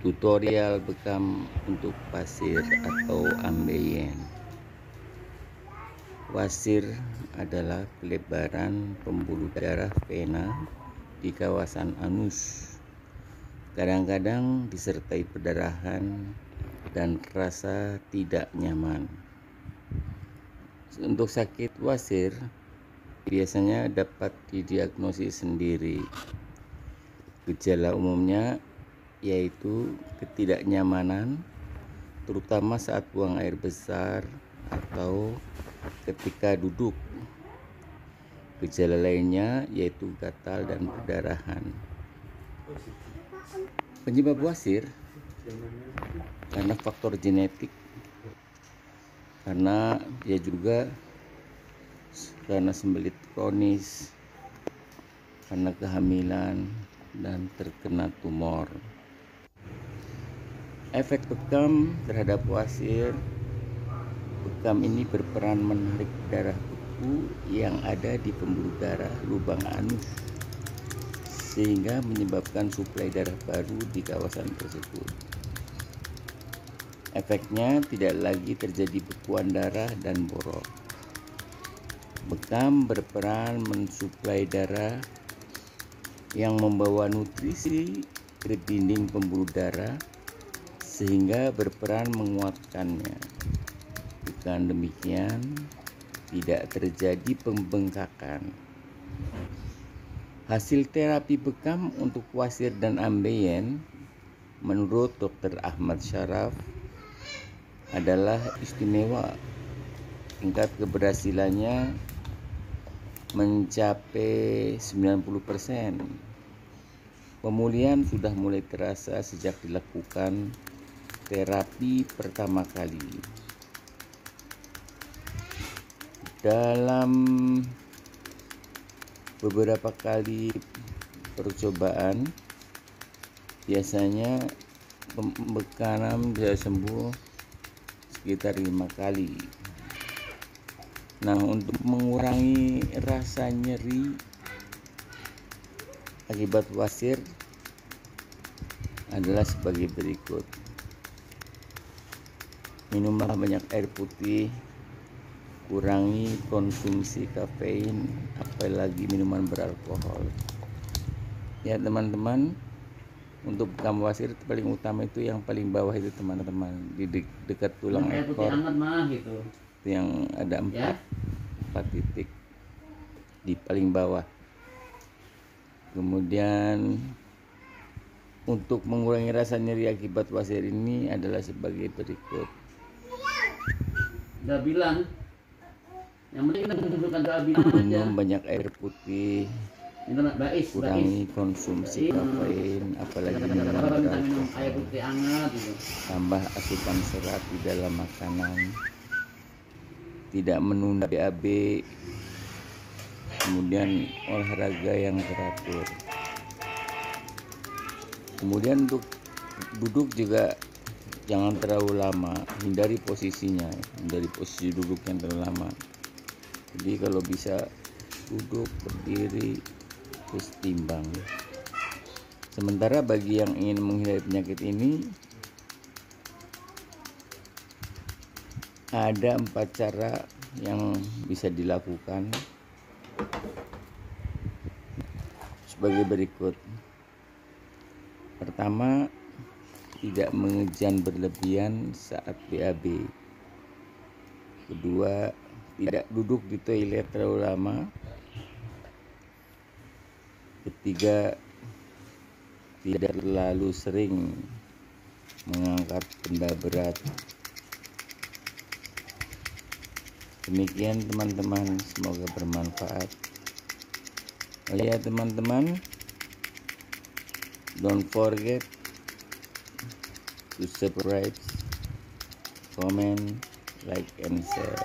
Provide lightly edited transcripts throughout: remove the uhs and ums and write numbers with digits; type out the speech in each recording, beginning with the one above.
Tutorial bekam untuk pasir atau ambeien. Wasir adalah pelebaran pembuluh darah vena di kawasan anus. Kadang-kadang disertai perdarahan dan rasa tidak nyaman. Untuk sakit wasir biasanya dapat didiagnosis sendiri. Gejala umumnya yaitu ketidaknyamanan, terutama saat buang air besar atau ketika duduk. Gejala lainnya yaitu gatal dan perdarahan. Penyebab wasir karena faktor genetik, karena dia juga karena sembelit kronis, karena kehamilan, dan terkena tumor. Efek bekam terhadap wasir, bekam ini berperan menarik darah beku yang ada di pembuluh darah lubang anus, sehingga menyebabkan suplai darah baru di kawasan tersebut. Efeknya tidak lagi terjadi bekuan darah dan borok. Bekam berperan mensuplai darah yang membawa nutrisi ke dinding pembuluh darah, sehingga berperan menguatkannya. Dengan demikian, tidak terjadi pembengkakan. Hasil terapi bekam untuk wasir dan ambeien menurut Dr. Ahmad Syaraf adalah istimewa. Tingkat keberhasilannya mencapai 90%. Pemulihan sudah mulai terasa sejak dilakukan terapi pertama kali. Dalam beberapa kali percobaan, biasanya bekam bisa sembuh sekitar 5 kali. Nah, untuk mengurangi rasa nyeri akibat wasir adalah sebagai berikut. Minumlah banyak air putih, kurangi konsumsi kafein, apalagi minuman beralkohol. Ya teman-teman, untuk bekam wasir paling utama itu yang paling bawah itu teman-teman, di dekat tulang ekor itu yang ada 4 titik di paling bawah. Kemudian untuk mengurangi rasa nyeri akibat wasir ini adalah sebagai berikut. Udah bilang, yang penting kita mengumpulkan doa bilang aja. Minum banyak air putih, kurangi konsumsi kafein, apalagi minuman beralkohol. Air putih hangat gitu. Tambah asupan serat di dalam makanan. Tidak menunda BAB. Kemudian olahraga yang teratur. Kemudian untuk duduk juga jangan terlalu lama, hindari posisinya, hindari posisi duduk yang terlalu lama. Jadi kalau bisa duduk, berdiri, terus timbang. Sementara bagi yang ingin menghindari penyakit ini, ada 4 cara yang bisa dilakukan sebagai berikut. Pertama, tidak mengejan berlebihan saat BAB. Kedua, tidak duduk di toilet terlalu lama. Ketiga, tidak terlalu sering mengangkat benda berat. Demikian teman-teman, semoga bermanfaat. Oh ya teman-teman, don't forget to subscribe, comment, like, and share.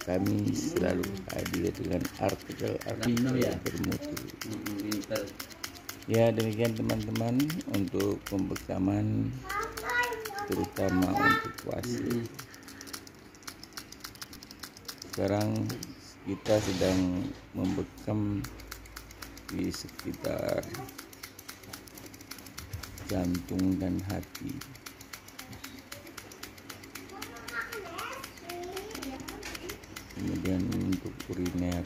Kami selalu hadir dengan artikel-artikel bermutu. Ya demikian teman-teman untuk pembekaman, terutama untuk wasir. Sekarang kita sedang membekam di sekitar jantung dan hati. Kemudian untuk uriner,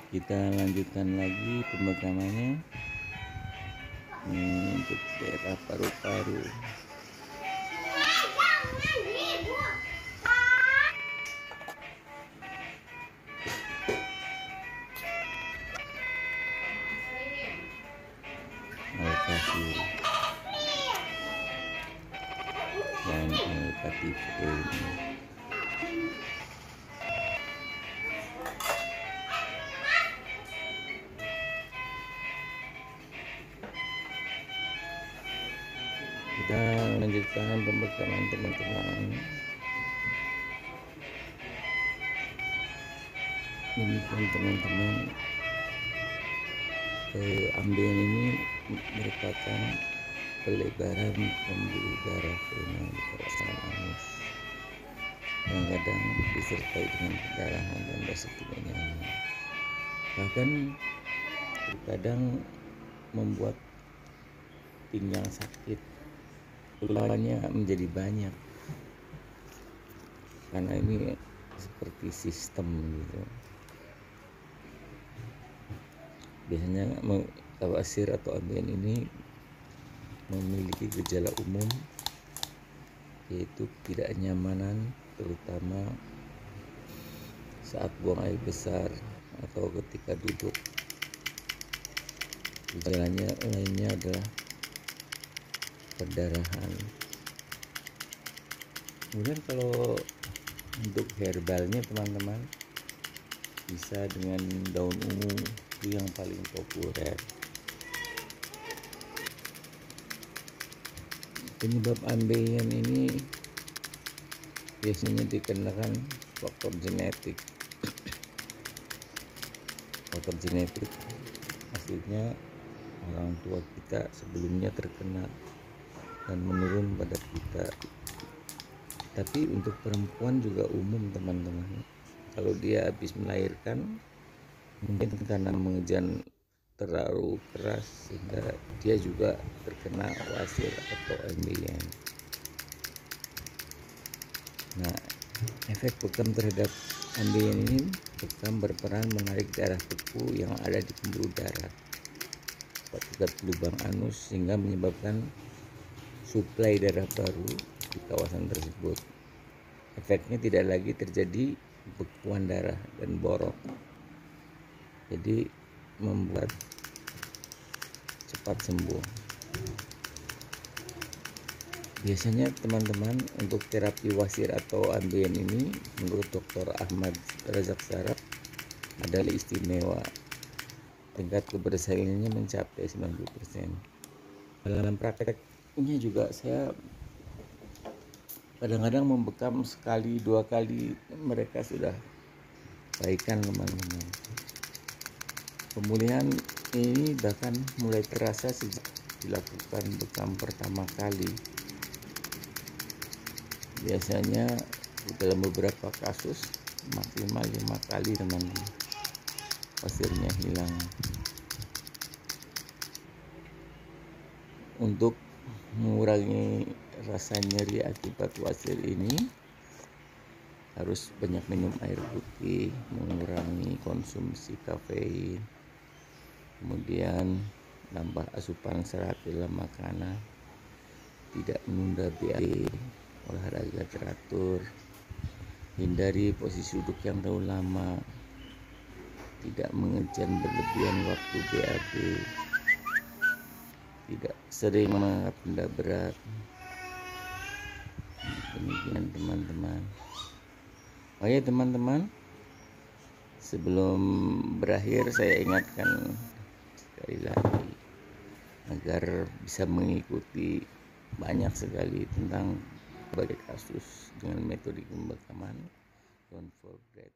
kita lanjutkan lagi pembekamannya. Ini untuk daerah paru-paru. Alkafir dan alkatifin. Kita lanjutkan pembekaman teman-teman. Ini kan teman-teman, ambeien ini merupakan pelebaran pembuluh darah vena di kawasan anus yang kadang disertai dengan perdarahan dan rasa tidak nyaman, bahkan terkadang membuat pinggang sakit, keluhannya menjadi banyak karena ini seperti sistem gitu. Biasanya bawasir atau ambeien ini memiliki gejala umum, yaitu tidak nyamanan, terutama saat buang air besar atau ketika duduk. Gejalanya lainnya adalah perdarahan. Kemudian kalau untuk herbalnya teman-teman, bisa dengan daun ungu, itu yang paling populer. Penyebab ambeien ini biasanya dikarenakan faktor genetik. Faktor genetik maksudnya orang tua kita sebelumnya terkena dan menurun pada kita. Tapi untuk perempuan juga umum teman-teman. Kalau dia habis melahirkan, mungkin karena mengejan terlalu keras sehingga dia juga terkena wasir atau ambeien. Nah, efek bekam terhadap ambeien ini, bekam berperan menarik darah beku yang ada di pembuluh darah pada lubang anus sehingga menyebabkan suplai darah baru di kawasan tersebut. Efeknya tidak lagi terjadi bekuan darah dan borok, jadi membuat cepat sembuh. Biasanya teman-teman, untuk terapi wasir atau ambeien ini menurut Dr. Ahmad Razak Saraf adalah istimewa. Tingkat keberhasilannya mencapai 90%. Dalam prakteknya juga saya kadang-kadang membekam sekali dua kali, mereka sudah baikan teman-teman. Pemulihan ini bahkan mulai terasa sejak dilakukan bekam pertama kali. Biasanya dalam beberapa kasus maksimal 5 kali teman-teman wasirnya hilang. Untuk mengurangi rasa nyeri akibat wasir ini, harus banyak minum air putih, mengurangi konsumsi kafein, kemudian nambah asupan serat dalam makanan, tidak menunda BAB, olahraga teratur, hindari posisi duduk yang terlalu lama, tidak mengejan berlebihan waktu BAB, tidak sering mengangkat benda berat. Demikian teman-teman. Oh ya teman-teman, Sebelum berakhir saya ingatkan sekali lagi agar bisa mengikuti banyak sekali tentang berbagai kasus dengan metode pemakaman. Don't forget